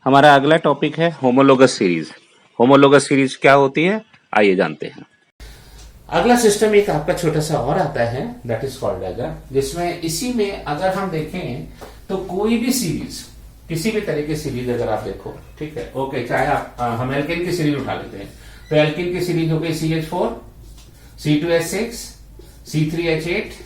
हमारा अगला टॉपिक है होमोलोगस सीरीज। होमोलोगस सीरीज क्या होती है, आइए जानते हैं। अगला सिस्टम एक आपका छोटा सा और आता है, दैट इज कॉल्ड एज, जिसमें इसी में अगर हम देखें तो कोई भी सीरीज, किसी भी तरह की सीरीज अगर आप देखो, ठीक है, ओके, चाहे आप हम एल्केन की सीरीज उठा लेते हैं, तो एल्केन की सीरीज हो गई CH4, C2H6, C3H8,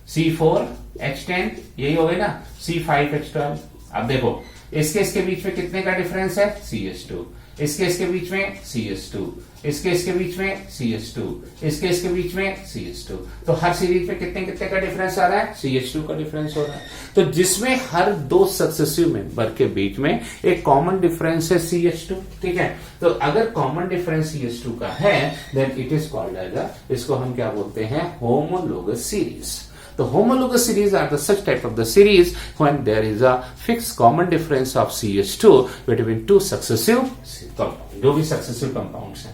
C4H10, यही हो गई ना, C5H12। अब देखो इसके बीच में कितने का डिफरेंस है, CH2, इसके बीच में CH2, इसके बीच में CH2, इसके बीच में CH2। तो हर सीरीज में कितने कितने का डिफरेंस आ रहा है, CH2 का डिफरेंस हो रहा है। तो जिसमें हर दो सक्सेसिव मेंबर के बीच में एक कॉमन डिफरेंस है CH2, ठीक है। तो अगर कॉमन डिफरेंस CH2 का है then it is called as, इसको हम क्या बोलते हैं, homologous series. The homologous series are the such type of the series when there is a fixed common difference of CH2 between two successive compounds, जो भी successive compounds हैं।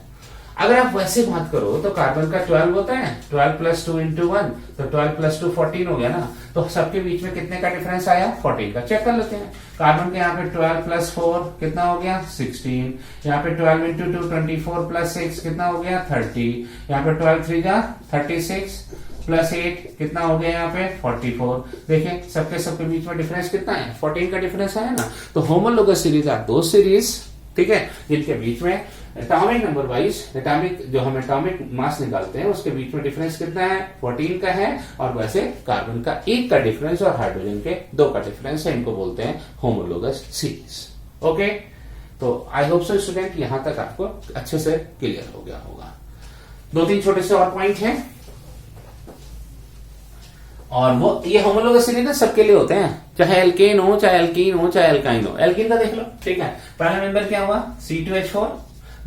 अगर आप वैसे बात करो तो कार्बन का 12 होता है, 12 प्लस 2 इंटू 1, तो 12 प्लस 2 14 हो गया ना। तो सबके बीच में कितने का डिफरेंस आया, 14 का। चेक कर लेते हैं। कार्बन के यहाँ पे 12 प्लस 4 कितना हो गया, 16। यहाँ पे 12 इंटू 2 24 प्लस 6 कितना हो गया, 30। यहाँ पे 12 3 जा 36 प्लस 8 कितना हो गया, यहाँ पे 44। देखिए सबके बीच में डिफरेंस कितना है, 14 का डिफरेंस है ना। तो होमोलोगस सीरीज आर दो सीरीज, ठीक है, जिनके बीच में एटॉमिक नंबर वाइज, एटॉमिक जो हम एटॉमिक मास निकालते हैं उसके बीच में डिफरेंस कितना है, 14 का है। और वैसे कार्बन का 1 का डिफरेंस और हाइड्रोजन के 2 का डिफरेंस है, इनको बोलते हैं होमोलोगस सीरीज। ओके, तो आई होप सो स्टूडेंट यहां तक आपको अच्छे से क्लियर हो गया होगा। 2-3 छोटे से और पॉइंट हैं, और वो ये होमोलोगस सीरीज ना सबके लिए होते हैं, चाहे एल्केन हो, चाहे एल्कीन हो, चाहे एल्काइन हो। एल्कीन का देख लो, ठीक है, पहला मेंबर क्या हुआ, C2H4,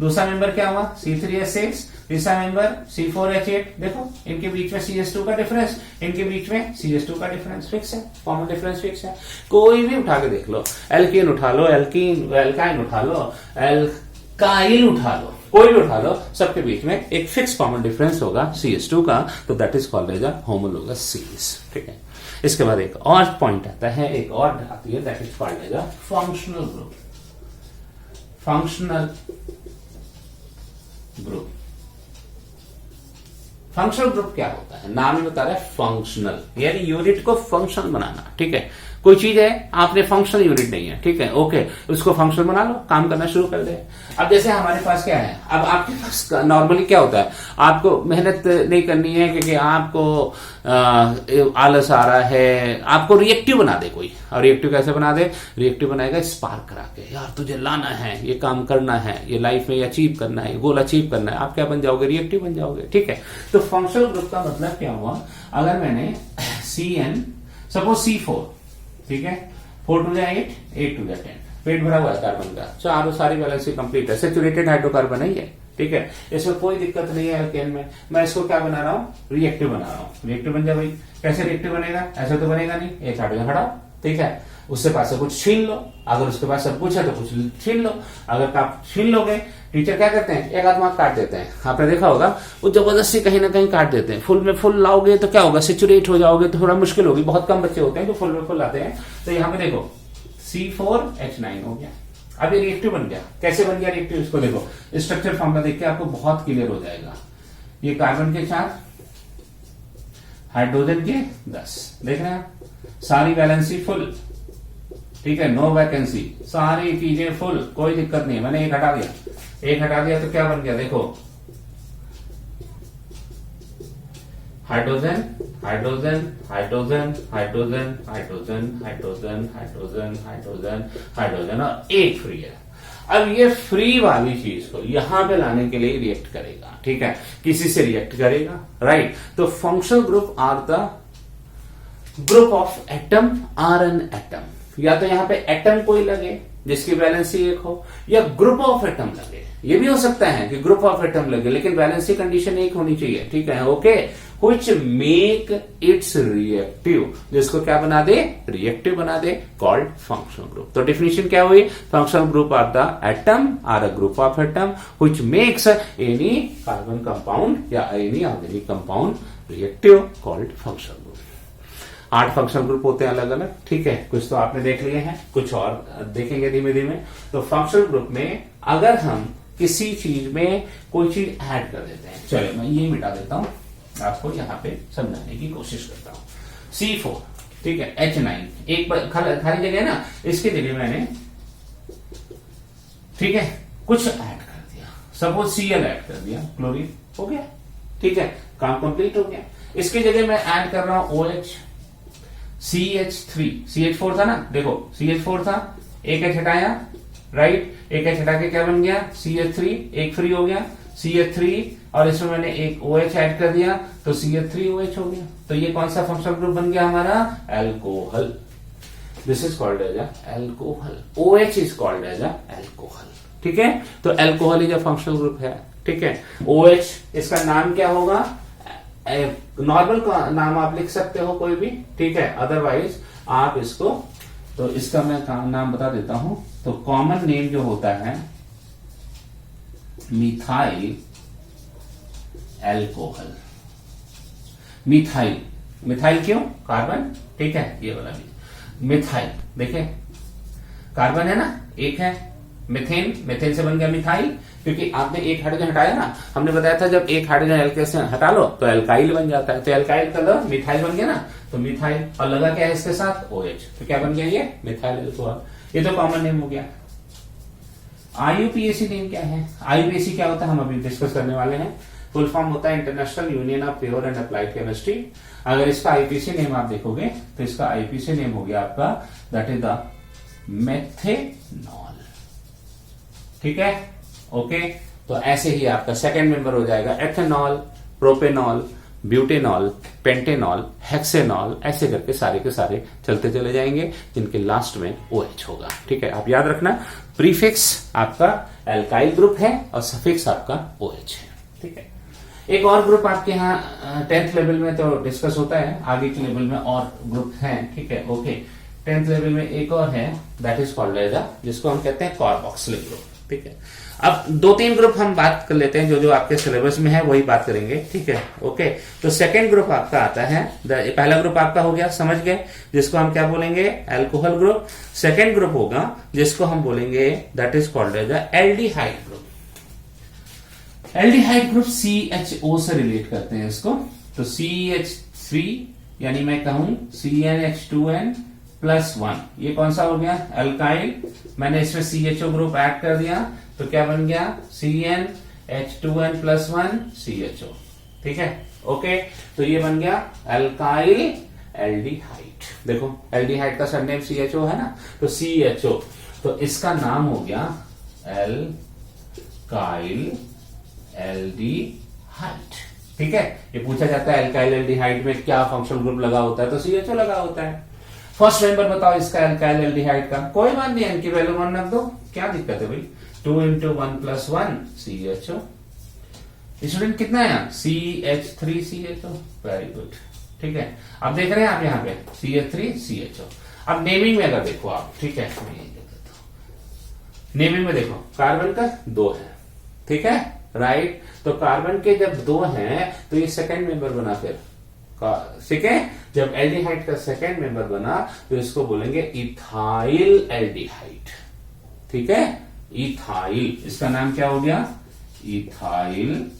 दूसरा मेंबर क्या हुआ, C3H6, तीसरा मेंबर C4H8। देखो इनके बीच में CH2 का डिफरेंस, इनके बीच में CH2 का डिफरेंस फिक्स है, कॉमन डिफरेंस फिक्स है। कोई भी उठा के देख लो, एल्केन उठा लो, एल्काइन उठा लो, एल्काइल उठा लो, कोई भी उठा लो, सबके बीच में एक फिक्स कॉमन डिफरेंस होगा CH2 का। तो that is called as a homologous series, ठीक है। इसके बाद एक और पॉइंट आता है, एक और आती है, that is called as a functional group. Functional group, functional group क्या होता है, नाम ही बता रहा है फंक्शनल, यानी यूनिट को फंक्शनल बनाना, ठीक है। कोई चीज है, आपने फंक्शनल यूनिट नहीं है, ठीक है, ओके, उसको फंक्शनल बना लो, काम करना शुरू कर दे। अब जैसे हमारे पास क्या है, अब आपके पास नॉर्मली क्या होता है, आपको मेहनत नहीं करनी है क्योंकि आपको आलस आ रहा है, आपको रिएक्टिव बना दे कोई, और रिएक्टिव कैसे बना दे, रिएक्टिव बनाएगा स्पार्क करा के, यार तुझे लाना है, ये काम करना है, ये लाइफ में अचीव करना है, गोल अचीव करना है, आप क्या बन जाओगे, रिएक्टिव बन जाओगे, ठीक है। तो फंक्शनल ग्रुप का मतलब क्या हुआ, अगर मैंने CN सपोज C4, ठीक है, 4 टू 8, 8 टू 10, पेट भरा हुआ है कार्बन का, चारों सारी बैलेंस कंप्लीट है, सेचुरेटेड हाइड्रोकार्बन है ये, ठीक है, इसमें कोई दिक्कत नहीं है एल्केन में। मैं इसको क्या बना रहा हूँ, रिएक्टिव बना रहा हूँ, रिएक्टिव बन जाए भाई। कैसे रिएक्टिव बनेगा, ऐसे तो बनेगा नहीं, एक हाइड्रोजन हटाओ, ठीक है, उससे पास से कुछ छीन लो, अगर उसके पास सब कुछ है तो कुछ छीन लो। अगर आप छीन लोगे, टीचर क्या करते हैं, एक आध मार्क काट देते हैं, आपने देखा होगा, वो जबरदस्ती कहीं ना कहीं काट देते हैं। फुल में फुल लाओगे तो क्या होगा, सेचुरेट हो जाओगे तो थोड़ा मुश्किल होगी, बहुत कम बच्चे होते हैं तो फुल में फुल आते हैं। तो यहाँ पे देखो C4H9 हो गया, अब ये रिएक्टिव बन गया। कैसे बन गया रिएक्टिव, इसको देखो, स्ट्रक्चर फॉर्मूला देख के आपको बहुत क्लियर हो जाएगा। ये कार्बन के 4, हाइड्रोजन के 10, देख रहे हैं आप, सारी वैलेंसी फुल, ठीक है, नो वैकेंसी, सारी चीजें फुल, कोई दिक्कत नहीं है। मैंने एक हटा दिया, एक हटा दिया तो क्या बन गया, देखो hydrogen, hydrogen, hydrogen, hydrogen, hydrogen, hydrogen, hydrogen, hydrogen, hydrogen, और एक फ्री है। अब ये फ्री वाली चीज को यहां पे लाने के लिए रिएक्ट करेगा, ठीक है, किसी से रिएक्ट करेगा, राइट। तो functional group are the group of atom are an atom, या तो यहां पे एटम कोई लगे जिसकी वैलेंसी 1 हो, या ग्रुप ऑफ एटम लगे, ये भी हो सकता है कि ग्रुप ऑफ एटम लगे लेकिन वैलेंसी कंडीशन 1 होनी चाहिए, ठीक है, okay. which make its reactive, जिसको क्या बना दे, रिएक्टिव बना दे, कॉल्ड फंक्शनल ग्रुप। तो डेफिनेशन क्या हुई, functional group are the atom are a group of atom which makes any carbon compound या any organic compound reactive, called functional group। 8 functional group होते हैं अलग अलग, ठीक है। कुछ तो आपने देख लिए हैं, कुछ और देखेंगे धीमे धीमे। तो फंक्शनल ग्रुप में अगर हम किसी चीज में कोई चीज ऐड कर देते हैं, चलो मैं ये मिटा देता हूं, आपको यहां पे समझाने की कोशिश करता हूं। C4, ठीक है, H9 एक खाली जगह है ना, इसकी जगह मैंने, ठीक है, कुछ ऐड कर दिया, सपोज Cl ऐड कर दिया, क्लोरीन हो गया, ठीक है, काम कंप्लीट हो गया। इसकी जगह मैं ऐड कर रहा हूं OH, CH3, CH4 था ना, देखो CH4 था, एक H हटाया, राइट, एक H हटा के क्या बन गया, CH3, एक फ्री हो गया, CH3, और इसमें मैंने एक OH ऐड कर दिया तो CH3OH हो गया। तो ये कौन सा फंक्शनल ग्रुप बन गया हमारा, alcohol. This is called as alcohol, OH is called as alcohol, ठीक है। तो alcohol is a functional group है, ठीक है। OH इसका नाम क्या होगा, नॉर्मल का नाम आप लिख सकते हो कोई भी, ठीक है, अदरवाइज आप इसको, तो इसका मैं नाम बता देता हूं। तो कॉमन नेम जो होता है मिथाइल एल्कोहल, मिथाइल, मिथाइल क्यों, कार्बन, ठीक है, ये वाला मिथाइल, देखें कार्बन है ना, एक है, मिथेन, मिथेन से बन गया मिथाइल, क्योंकि आपने एक हाइड्रोजन हटाया ना, हमने बताया था जब एक हाइड्रोजन एल्केन से हटा लो तो एल्काइल बन जाता है, तो एल्काइल का मिथाइल बन गया ना, तो मिथाइल, और लगा क्या है इसके साथ, OH, तो क्या बन गया ये, मिथाइल एल्कोहल। ये तो कॉमन नेम हो गया। IUPAC नेम क्या है, IUPAC क्या होता है हम अभी डिस्कस करने वाले हैं। फुल फॉर्म होता है international union of pure and applied chemistry. अगर इसका IUPAC नेम आप देखोगे तो इसका IUPAC नेम हो गया आपका, दैट इज द मेथेनॉल, ठीक है, ओके। तो ऐसे ही आपका सेकेंड मेंबर हो जाएगा ethanol, propanol, butanol, pentanol, hexanol, ऐसे करके सारे के सारे चलते चले जाएंगे, जिनके लास्ट में OH होगा, ठीक है। आप याद रखना, प्रीफिक्स आपका एल्काइल ग्रुप है और सफिक्स आपका OH है, ठीक है। एक और ग्रुप आपके यहाँ 10th लेवल में तो डिस्कस होता है, आगे के लेवल में और ग्रुप हैं, ठीक है, ओके। 10th लेवल में एक और है, दैट इज कॉल्ड एज, जिसको हम कहते हैं कार्बोक्सिलिक ग्रुप, ठीक है। अब 2-3 ग्रुप हम बात कर लेते हैं, जो जो आपके सिलेबस में है वही बात करेंगे, ठीक है, ओके। तो सेकंड ग्रुप आपका आता है, पहला ग्रुप आपका हो गया, समझ गए, जिसको हम क्या बोलेंगे, एल्कोहल ग्रुप। सेकंड ग्रुप होगा जिसको हम बोलेंगे, that is called as aldehyde group. Aldehyde group CHO से रिलेट करते हैं इसको, तो CH3 यानी मैं कहूं CnH2n+1, ये कौन सा हो गया, एल्काइल। मैंने इसमें CHO ग्रुप ऐड कर दिया तो क्या बन गया, CnH2n+1 CHO, ठीक है, ओके। तो ये बन गया एल्काइल एल्डिहाइड। देखो एल्डिहाइड का सरनेम CHO है ना, तो CHO, तो इसका नाम हो गया एल्काइल एल्डिहाइड, ठीक है। ये पूछा जाता है एल्काइल एल्डिहाइड में क्या फंक्शनल ग्रुप लगा होता है, तो CHO लगा होता है। फर्स्ट मेंबर बताओ इसका एल्काइल एल्डिहाइड का, कोई बात नहीं, इनकी वैल्यू 1 रख दो, क्या दिक्कत है भाई, 2 × 1+1 CHO। स्टूडेंट कितना है, CH3 CHO, वेरी गुड, ठीक है। अब देख रहे हैं आप यहाँ पे CH3 CHO। अब नेमिंग में अगर देखो आप, ठीक है, नेमिंग में देखो कार्बन का 2 है, ठीक है, राइट। तो कार्बन के जब 2 हैं तो ये सेकंड मेंबर बना, फिर ठीक है, जब एल्डिहाइड का सेकंड मेंबर बना तो इसको बोलेंगे इथाइल एल्डिहाइड, ठीक है, इथाइल, इसका नाम क्या हो गया, इथाइल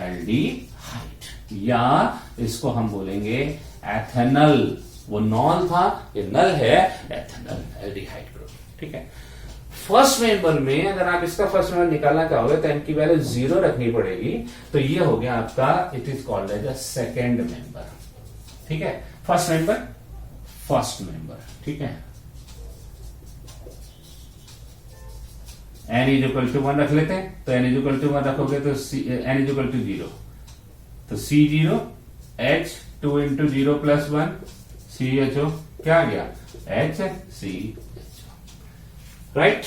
एल्डिहाइड, या इसको हम बोलेंगे एथेनल, वो नॉल था, ये नल है, एथेनल एल्डिहाइड ग्रुप, ठीक है। फर्स्ट मेंबर में अगर आप इसका फर्स्ट मेंबर निकालना चाहोगे तो इनकी वैल्यू 0 रखनी पड़ेगी, तो ये हो गया आपका, it is called as a second member, ठीक है। फर्स्ट मेंबर, ठीक है। n = 1 रख लेते हैं, तो n = 1 रखोगे तो n = 0, तो C0 H 2 × 0+1 CHO, क्या आ गया, HCHO, राइट,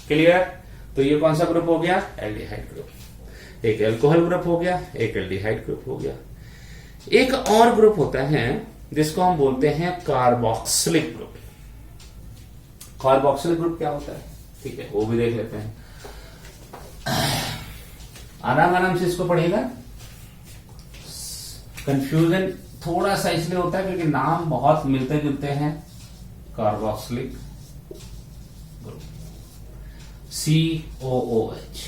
क्लियर। तो ये कौन सा ग्रुप हो गया, एल्डिहाइड ग्रुप। एक एल्कोहल ग्रुप हो गया, एक एल्डिहाइड ग्रुप हो गया। एक और ग्रुप होता है जिसको हम बोलते हैं कार्बोक्सिलिक ग्रुप। कार्बोक्सिलिक ग्रुप क्या होता है, ठीक है, वो भी देख लेते हैं, आराम आराम से इसको पढ़ेगा, कंफ्यूजन थोड़ा सा इसलिए होता है क्योंकि नाम बहुत मिलते जुलते हैं। Carboxylic group, COOH।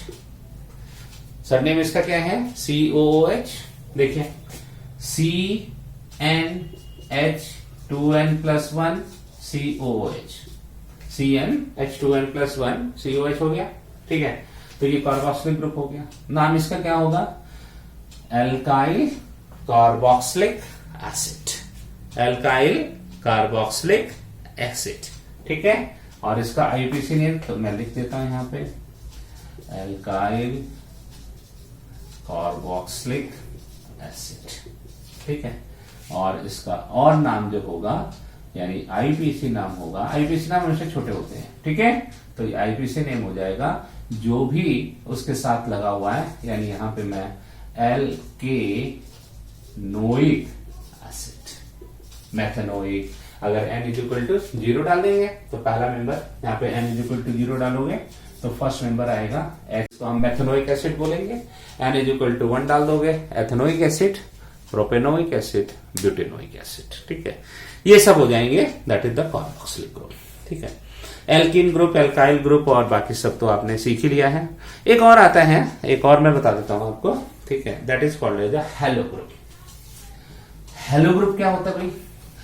सरनेम इसका क्या है? COOH। देखिए CnH2n+1 COOH, CnH2n+1 COH हो गया। ठीक है, तो ये कार्बोक्सिलिक ग्रुप हो गया। नाम इसका क्या होगा? Alkyl carboxylic acid, alkyl carboxylic acid. ठीक है, और इसका आईयूपीएसी नेम तो मैं लिख देता हूं यहां पे, एल्काइल कार्बोक्सिलिक एसिड। ठीक है, और इसका और नाम जो होगा यानी आईपीसी नाम होगा, आईपीसी नाम हमेशा छोटे होते हैं। ठीक है, तो आईपीसी नेम हो जाएगा जो भी उसके साथ लगा हुआ है, यानी यहां पे मैं एल्केनोइक एसिड, मैथेनोइक। अगर n=0 डाल देंगे तो पहला मेंबर, यहाँ पे n=0 डालोगे तो फर्स्ट मेंबर आएगा X को हम मैथेनोइक एसिड बोलेंगे। n=1 डाल दोगे ethanoic acid, propanoic acid, butanoic acid. ठीक है, ये सब हो जाएंगे, that is the carboxylic group. ठीक है, एल्कीन ग्रुप, एल्काइल ग्रुप और बाकी सब तो आपने सीख ही लिया है। एक और आता है, एक और मैं बता देता हूं आपको। ठीक है, that is called as a halo group. Halo group क्या होता है भाई?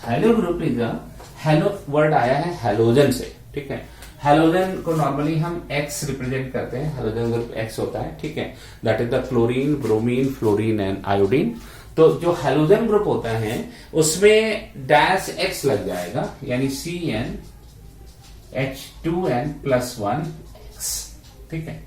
Halo group is a, halo word आया है हैलोजन से। ठीक है, हैलोजन को नॉर्मली हम X रिप्रेजेंट करते हैं, हैलोजन ग्रुप X होता है। ठीक है, that is the chlorine, bromine, fluorine and iodine. तो जो हैलोजन ग्रुप होता है उसमें डैश X लग जाएगा, यानी CnH2n+1X। ठीक है,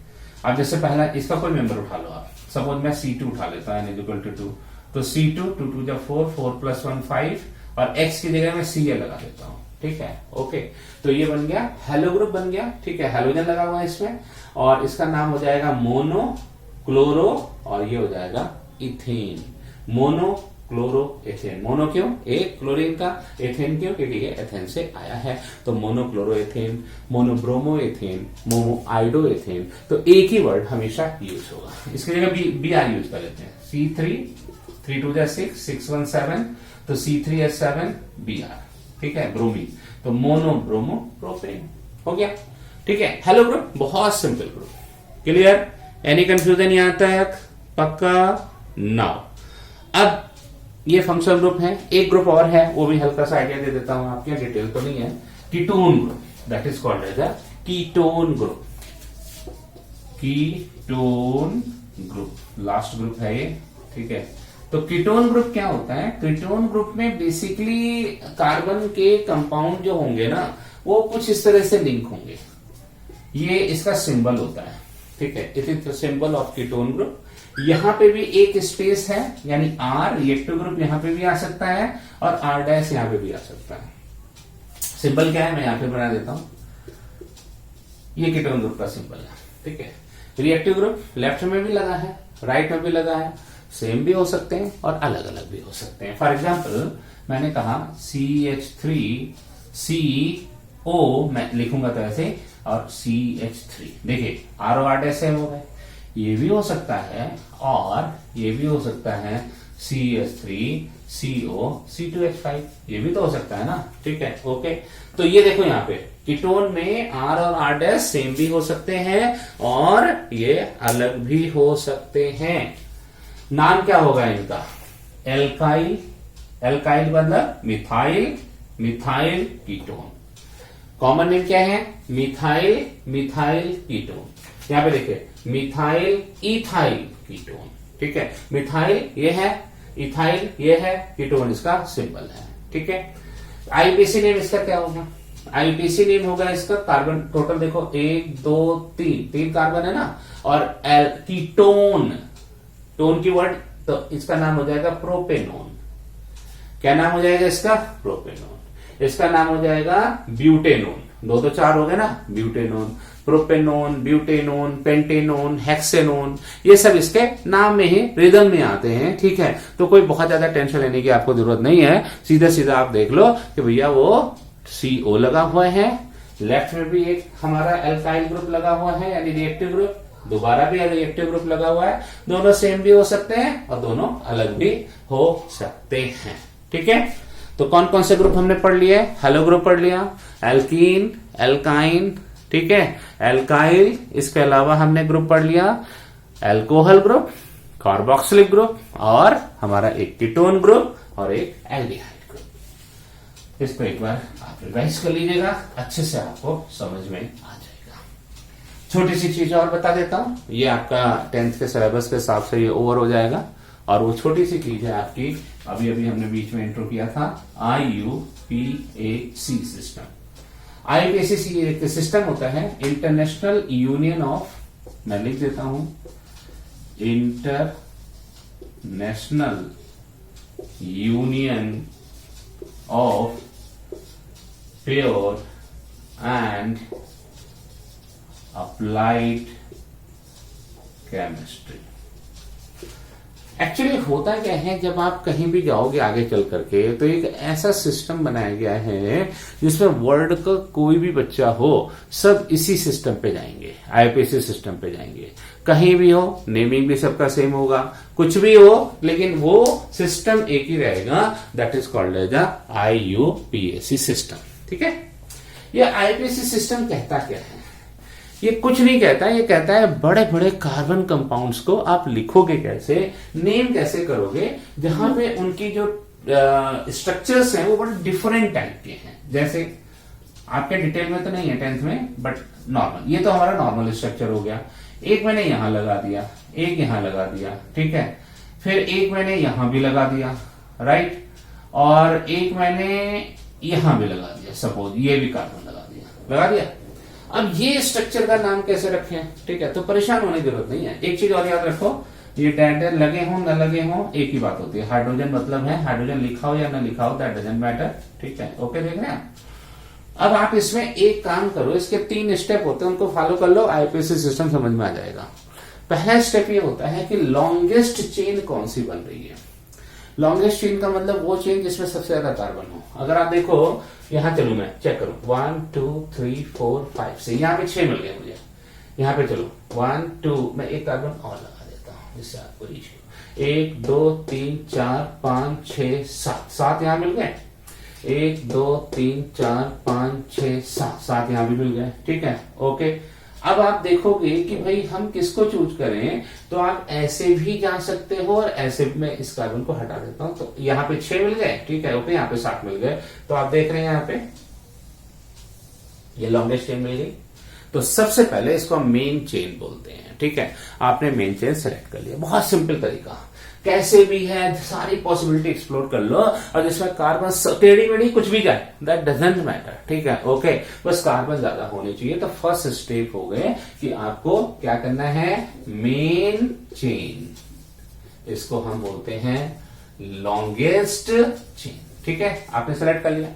अब जैसे पहला इसका कोई मेंबर उठा लो आप, सपोज मैं C2 उठा लेता हूं n=2, तो C2 2 2 4 4 + 1 5 और X की जगह मैं Ca लगा देता हूं। ठीक है, ओके, तो ये बन गया हैलो ग्रुप बन गया। ठीक है, हैलोजन लगा हुआ है इसमें और इसका नाम हो जाएगा मोनो, क्लोरो और ये हो जाएगा ethane, mono chloro ethane. Mono क्यों? एक क्लोरीन का, एथेन क्यों? क्योंकि ये एथेन से आया है। तो mono chloro ethane, mono bromo ethane, mono iodo ethane. तो एक ही वर्ड हमेशा यूज होगा, इसकी जगह Br यूज कर लेते हैं। C3 3 2 6 6 1 7, तो C3H7 Br। ठीक है, ब्रोमीन, तो मोनो ब्रोमो प्रोपेन हो गया। ठीक है, हेलो ग्रुप बहुत simple group. Clear? Any confusion यहां तक? पक्का? नाउ अब ये फंक्शनल ग्रुप है। एक ग्रुप और है, वो भी हल्का सा आइडिया दे देता हूं आपके, डिटेल तो नहीं है। Ketone group, that is called as a ketone group. Ketone group last group है ये। ठीक है, तो कीटोन ग्रुप क्या होता है? कीटोन ग्रुप में बेसिकली कार्बन के कंपाउंड जो होंगे ना, वो कुछ इस तरह से लिंक होंगे। ये इसका सिंबल होता है। ठीक है, it is the symbol of ketone group. यहां पे भी एक स्पेस है, यानी R, रिएक्टिव ग्रुप यहां पे भी आ सकता है और R' यहां पे भी आ सकता है। सिंबल क्या है मैं यहां पे बना देता हूं, ये कीटोन ग्रुप का सिंबल है। ठीक है, रिएक्टिव ग्रुप लेफ्ट में भी लगा है, राइट में भी लगा है, सेम भी हो सकते हैं और अलग अलग भी हो सकते हैं। फॉर एग्जाम्पल मैंने कहा CH3CO मैं लिखूंगा तो ऐसे, और CH3, देखिए R और R' से हो गए। ये भी हो सकता है और ये भी हो सकता है CH3CO C2H5, ये भी तो हो सकता है ना। ठीक है, ओके, तो ये देखो यहाँ पे कीटोन में R और R' सेम भी हो सकते हैं और ये अलग भी हो सकते हैं। नाम क्या होगा इनका? एल्काइल, एल्काइल मतलब methyl, methyl ketone. Common name क्या है? Methyl, methyl ketone. यहां पे देखिए मिथाइल इथाइल कीटोन। ठीक है, मिथाइल ये है, इथाइल ये है, कीटोन इसका सिंबल है। ठीक है, आईपीसी नेम इसका क्या होगा? आईपीसी नेम होगा इसका, कार्बन टोटल देखो 1 2 3 कार्बन है ना, और कीटोन, टोन की वर्ड, तो इसका नाम हो जाएगा प्रोपेनोन। क्या नाम हो जाएगा इसका? प्रोपेनोन। इसका नाम हो जाएगा ब्यूटेनोन। 2 तो 4 हो गए ना, ब्यूटेनोन, प्रोपेनोन, ब्यूटेनोन, पेंटेनोन, हेक्सेनोन, ये सब इसके नाम में ही रिदम में आते हैं। ठीक है, तो कोई बहुत ज्यादा टेंशन लेने की आपको जरूरत नहीं है। सीधा सीधा आप देख लो कि भैया वो CO लगा हुआ है, लेफ्ट में भी एक हमारा एल्काइल ग्रुप लगा हुआ है यानी रिएक्टिव ग्रुप, दोबारा भी रिएक्टिव ग्रुप लगा हुआ है। दोनों सेम भी हो सकते हैं और दोनों अलग भी हो सकते हैं। ठीक है, तो कौन कौन से ग्रुप हमने पढ़ लिए? हेलो ग्रुप पढ़ लिया, एल्कीन, एल्काइन, ठीक है, एल्काइल। इसके अलावा हमने ग्रुप पढ़ लिया एल्कोहल ग्रुप, कार्बोक्सिलिक ग्रुप और हमारा एक कीटोन ग्रुप और एक एल्डिहाइड ग्रुप। इसको एक बार आप रिवाइज कर लीजिएगा, अच्छे से आपको समझ में आ जाएगा। छोटी सी चीज और बता देता हूं, ये आपका 10th के सिलेबस के हिसाब से ये ओवर हो जाएगा। और वो छोटी सी चीज है आपकी, अभी अभी हमने बीच में इंट्रो किया था, IUPAC सिस्टम। IUPAC एक सिस्टम होता है, इंटरनेशनल यूनियन ऑफ, मैं लिख देता हूं, international union of pure and applied chemistry. Actually होता क्या है, जब आप कहीं भी जाओगे आगे चल करके, तो एक ऐसा सिस्टम बनाया गया है जिसमें वर्ल्ड का कोई भी बच्चा हो, सब इसी सिस्टम पे जाएंगे, IUPAC सिस्टम पे जाएंगे। कहीं भी हो, नेमिंग भी सबका सेम होगा, कुछ भी हो, लेकिन वो सिस्टम एक ही रहेगा, that is called as IUPAC system. ठीक है, ये IUPAC सिस्टम कहता क्या है? ये कुछ नहीं कहता, ये कहता है बड़े बड़े कार्बन कंपाउंड्स को आप लिखोगे कैसे, नेम कैसे करोगे, जहां पे उनकी जो स्ट्रक्चर्स हैं वो बड़े डिफरेंट टाइप के हैं। जैसे आपके डिटेल में तो नहीं है 10th में, बट नॉर्मल, ये तो हमारा नॉर्मल स्ट्रक्चर हो गया। एक मैंने यहां लगा दिया, एक यहां लगा दिया, ठीक है, फिर एक मैंने यहां भी लगा दिया, राइट, और एक मैंने यहां भी लगा दिया, सपोज ये भी कार्बन लगा दिया। अब ये स्ट्रक्चर का नाम कैसे रखें? ठीक है, तो परेशान होने की जरूरत नहीं है। एक चीज और याद रखो, ये डैट लगे हों न लगे हों एक ही बात होती है, हाइड्रोजन मतलब है, हाइड्रोजन लिखा हो या ना लिखा हो, दैट डजंट मैटर। ठीक है, ओके, देख रहे हैं। अब आप इसमें एक काम करो, इसके 3 स्टेप होते हैं, उनको फॉलो कर लो, IUPAC सिस्टम समझ में आ जाएगा। पहला स्टेप ये होता है कि लॉन्गेस्ट चेन कौन सी बन रही है। लॉन्गेस्ट चेन का मतलब वो चेन जिसमें सबसे ज्यादा कार्बन हो। अगर आप देखो, यहां चलू, मैं चेक करूं, 1 2 3 4 5 से यहाँ पे 6 मिल गए मुझे। यहाँ पे चलो 1 2, मैं एक कार्बन और लगा देता हूं जिससे आपको रीच हो। 1 2 3 4 5 6 7 यहां मिल गए। 1 2 3 4 5 6 7 यहां भी मिल गए। ठीक है, ओके। अब आप देखोगे कि भाई हम किसको चूज करें, तो आप ऐसे भी जा सकते हो और ऐसे मैं इस कार्बन को हटा देता हूं, तो यहां पे 6 मिल गए। ठीक है, ओके, यहां पे 7 मिल गए। तो आप देख रहे हैं यहां पे ये लॉन्गेस्ट चेन मिल गई। तो सबसे पहले इसको हम मेन चेन बोलते हैं। ठीक है, आपने मेन चेन सेलेक्ट कर लिया, बहुत सिंपल तरीका, कैसे भी है सारी पॉसिबिलिटी एक्सप्लोर कर लो, और जिसमें कार्बन टेढ़ी मेढ़ी कुछ भी जाए, दैट डजंट मैटर। ठीक है, ओके, बस कार्बन ज्यादा होने चाहिए। तो फर्स्ट स्टेप हो गए कि आपको क्या करना है, मेन चेन, इसको हम बोलते हैं लॉन्गेस्ट चेन। ठीक है, आपने सेलेक्ट कर लिया।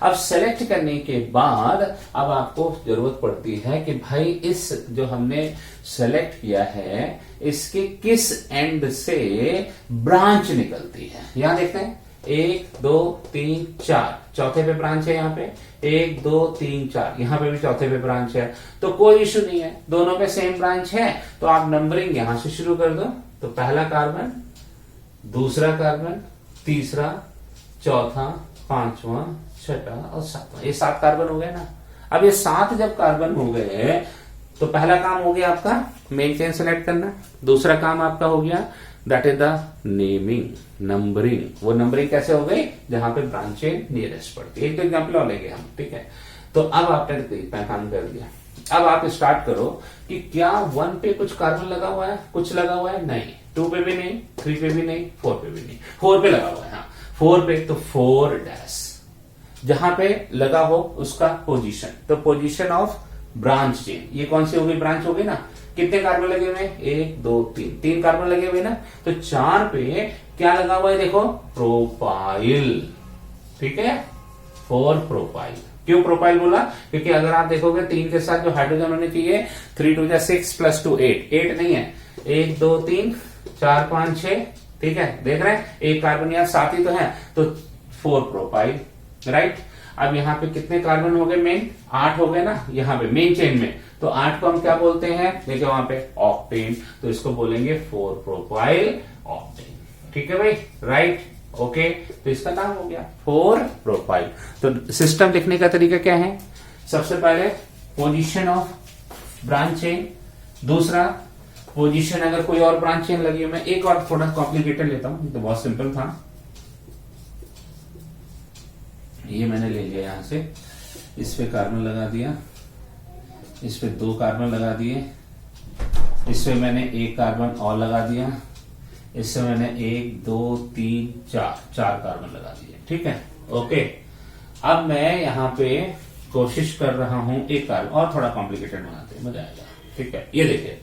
अब सेलेक्ट करने के बाद अब आपको जरूरत पड़ती है कि भाई इस जो हमने सेलेक्ट किया है, इसके किस एंड से ब्रांच निकलती है। यहां देखते हैं 1 2 3 4, चौथे पे ब्रांच है, यहाँ पे 1 2 3 4, यहां पे भी चौथे पे ब्रांच है। तो कोई इश्यू नहीं है, दोनों पे सेम ब्रांच है, तो आप नंबरिंग यहां से शुरू कर दो। तो पहला कार्बन, दूसरा कार्बन, तीसरा, चौथा, पांचवा, छठा और सातवां, ये 7 कार्बन हो गए ना। अब ये 7 जब कार्बन हो गए, तो पहला काम हो गया आपका मेन चेन सेलेक्ट करना। दूसरा काम आपका हो गया that is the naming, numbering. वो नंबरिंग कैसे हो गई, जहां पे ब्रांचें नियरेस्ट पड़ती है। एक तो एग्जाम्पल और लेंगे हम। ठीक है, तो अब आपने काम कर दिया। अब आप स्टार्ट करो कि क्या 1 पे कुछ कार्बन लगा हुआ है, कुछ लगा हुआ है, नहीं। 2 पे भी नहीं, 3 पे भी नहीं, 4 पे भी नहीं, 4 पे लगा हुआ है, हाँ 4 पे, तो 4 डैश जहां पे लगा हो उसका पोजीशन, तो पोजीशन ऑफ ब्रांच चेन। ये कौन सी होगी, ब्रांच होगी ना। कितने कार्बन लगे हुए हैं, 1 2 3 कार्बन लगे हुए ना। तो 4 पे क्या लगा हुआ है, देखो प्रोपाइल। ठीक है, 4 प्रोपाइल। क्यों प्रोपाइल बोला, क्योंकि अगर आप देखोगे 3 के साथ जो हाइड्रोजन होने चाहिए, 3 2 6 प्लस 2 8 नहीं है, 1 2 3 4 5 6। ठीक है, देख रहे हैं, एक कार्बन यहाँ 7 ही तो है, तो 4 प्रोपाइल, राइट। अब यहाँ पे कितने कार्बन हो गए, मेन 8 हो गए ना, यहाँ पे मेन चेन में। तो 8 को हम क्या बोलते हैं, देखिए वहां पे ऑक्टेन, तो इसको बोलेंगे 4 प्रोपाइल ऑक्टेन। ठीक है भाई, राइट, ओके, तो इसका नाम हो गया 4 प्रोफाइल। तो सिस्टम लिखने का तरीका क्या है? सबसे पहले पोजीशन ऑफ ब्रांच चेन, दूसरा पोजीशन अगर कोई और ब्रांच चेन लगी हो। मैं एक और थोड़ा कॉम्प्लिकेटेड लेता हूं, तो बहुत सिंपल था। ये मैंने ले लिया यहां से, इस पे कार्बन लगा दिया, इस पे 2 कार्बन लगा दिए, इससे मैंने 1 कार्बन और लगा दिया, इससे मैंने 1 2 3 4 कार्बन लगा दिए। ठीक है, ओके। अब मैं यहां पे कोशिश कर रहा हूं एक कार्बन और थोड़ा कॉम्प्लिकेटेड बनाते हैं, मजा आएगा। ठीक है, ये देखिए,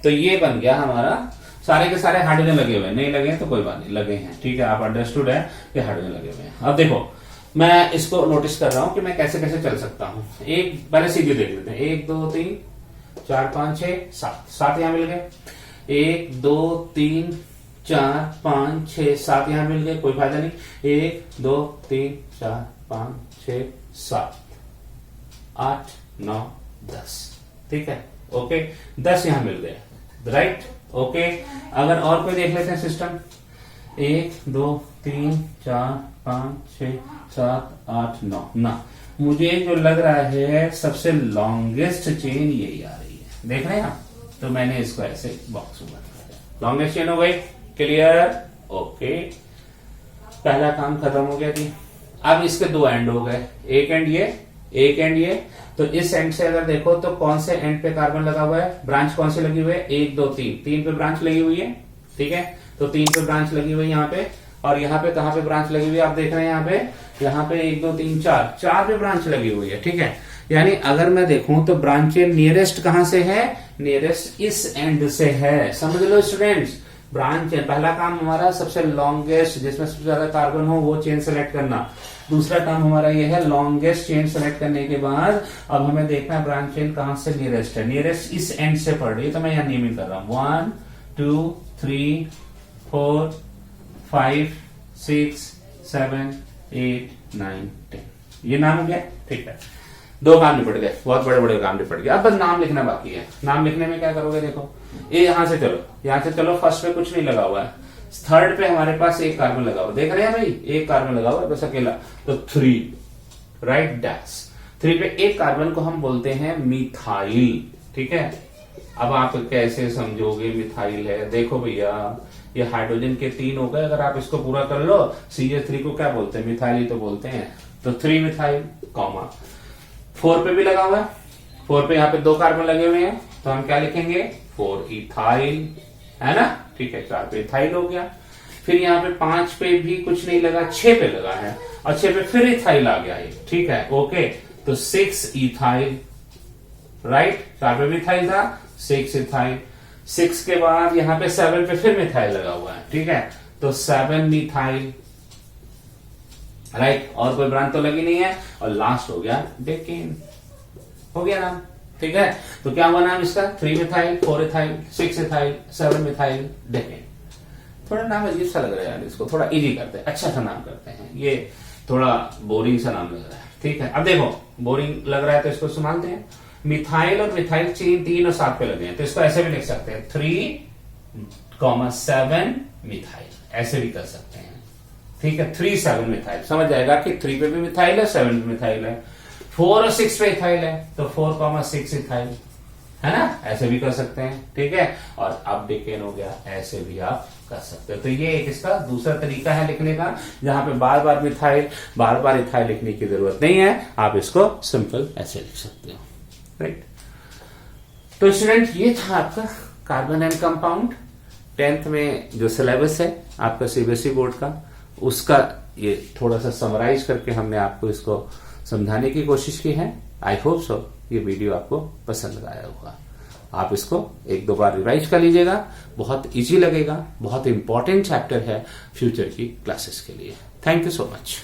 तो ये बन गया हमारा, सारे के सारे हाइड्रोजन लगे हुए हैं, नहीं लगे तो कोई बात नहीं, लगे हैं। ठीक है, आप अंडरस्टूड है कि हाइड्रोजन लगे हुए हैं। अब देखो, मैं इसको नोटिस कर रहा हूं कि मैं कैसे कैसे चल सकता हूं। एक पहले सीधे देख लेते हैं, 1 2 3 4 5 6 7 यहां मिल गए, 1 2 3 4 5 6 7 यहां मिल गए, कोई फायदा नहीं। 1 2 3 4 5 6 7 8 9 10। ठीक है, ओके, 10 यहां मिल गए, राइट। ओके, अगर और कोई देख लेते हैं सिस्टम, 1 2 3 4 5 6 7 8 9 ना, मुझे जो लग रहा है सबसे लॉन्गेस्ट चेन यही आ रही है, देख रहे हैं आप। तो मैंने इसको ऐसे बॉक्स में बना दिया, लॉन्गेस्ट चेन हो गई, क्लियर। ओके, पहला काम खत्म हो गया जी। अब इसके 2 एंड हो गए, एक एंड ये, एक एंड ये। तो इस एंड से अगर देखो तो कौन से एंड पे कार्बन लगा हुआ है, ब्रांच कौन सी लगी हुई है, 1 2 3 पे ब्रांच लगी हुई है। ठीक है, तो 3 पे ब्रांच लगी हुई है यहाँ पे, और यहाँ पे कहां पे ब्रांच लगी हुई है आप देख रहे हैं, यहाँ पे 1 2 3 4 पे ब्रांच लगी हुई है। ठीक है, यानी अगर मैं देखूं तो ब्रांचें नियरेस्ट कहां से है, नियरेस्ट इस एंड से है। समझ लो स्टूडेंट्स, ब्रांच है, पहला काम हमारा सबसे लॉन्गेस्ट, जिसमें सबसे ज्यादा कार्बन हो वो चेन सेलेक्ट करना। दूसरा काम हमारा ये है लॉन्गेस्ट चेन सेलेक्ट करने के बाद अब हमें देखना है ब्रांच चेन कहां से नियरेस्ट है। नियरेस्ट इस एंड से पड़ रही है, तो मैं यहां नेमिंग कर रहा हूं 1 2 3 4 5 6 7 8 9 10। ये नाम हो गया। ठीक है, 2 काम निपट गए, बहुत बड़े बड़े काम निपट गए। अब बस नाम लिखना बाकी है। नाम लिखने में क्या करोगे, देखो ये यहां से चलो, फर्स्ट पे कुछ नहीं लगा हुआ है, थर्ड पे हमारे पास 1 कार्बन लगा हुआ, देख रहे हैं भाई, 1 कार्बन लगा हुआ है बस अकेला, तो 3, राइट, डैश 3 पे 1 कार्बन को हम बोलते हैं मिथाइल। ठीक है, अब आप कैसे समझोगे मिथाइल है, देखो भैया ये हाइड्रोजन के 3 हो गए, अगर आप इसको पूरा कर लो, CH3 को क्या बोलते हैं, मिथाइल ही तो बोलते हैं। तो 3 मिथाइल, कॉमा 4 पे भी लगा हुआ है, 4 पे यहाँ पे 2 कार्बन लगे हुए हैं, तो हम क्या लिखेंगे, 4 इथाइल, है ना। ठीक है, 4 पे इथाइल हो गया। फिर यहाँ पे 5 पे भी कुछ नहीं लगा, 6 पे लगा है, और 6 पे फिर इथाइल आ गया है। ठीक है, ओके, तो 6 इथाइल, राइट, 4 पे भी इथाइल था, 6 इथाइल। 6 के बाद यहाँ पे 7 पे फिर मिथाइल लगा हुआ है। ठीक है, तो 7 मिथाइल, राइट, और कोई ब्रांच तो लगी नहीं है, और लास्ट हो गया डेकेन, हो गया नाम। ठीक है, तो क्या हुआ नाम इसका, 3 methyl, 4 ethyl, 6 ethyl, 7 methyl, decane. थोड़ा नाम अजीब सा लग रहा है यार, इसको थोड़ा इजी करते हैं, अच्छा सा नाम करते हैं, ये थोड़ा बोरिंग सा नाम लग रहा है। ठीक है, अब देखो बोरिंग लग रहा है तो इसको संभालते हैं। मिथाइल और मिथाइल चेन 3 और 7 पे लगे हैं, तो इसको ऐसे भी लिख सकते हैं, 3,7 मिथाइल, ऐसे भी कर सकते हैं। ठीक है, 3 7 मिथाइल, समझ जाएगा कि 3 पे भी मिथाइल है, 7 पे मिथाइल है, 4 और 6 पे इथाइल है, तो 4,6 इथाइल, है ना, ऐसे भी कर सकते हैं। ठीक है, और अब डेकेन हो गया, ऐसे भी आप कर सकते हो। तो ये एक इसका दूसरा तरीका है लिखने का, जहां पे बार बार मिथाइल, बार बार इथाइल लिखने की जरूरत नहीं है, आप इसको सिंपल ऐसे लिख सकते हो, राइट। तो स्टूडेंट, ये था आपका कार्बन एंड कंपाउंड 10th में जो सिलेबस है आपका CBSE बोर्ड का, उसका ये थोड़ा सा समराइज करके हमने आपको इसको समझाने की कोशिश की है। आई होप सो ये वीडियो आपको पसंद आया होगा। आप इसको 1-2 बार रिवाइज कर लीजिएगा, बहुत इजी लगेगा, बहुत इंपॉर्टेंट चैप्टर है फ्यूचर की क्लासेस के लिए। Thank you so much.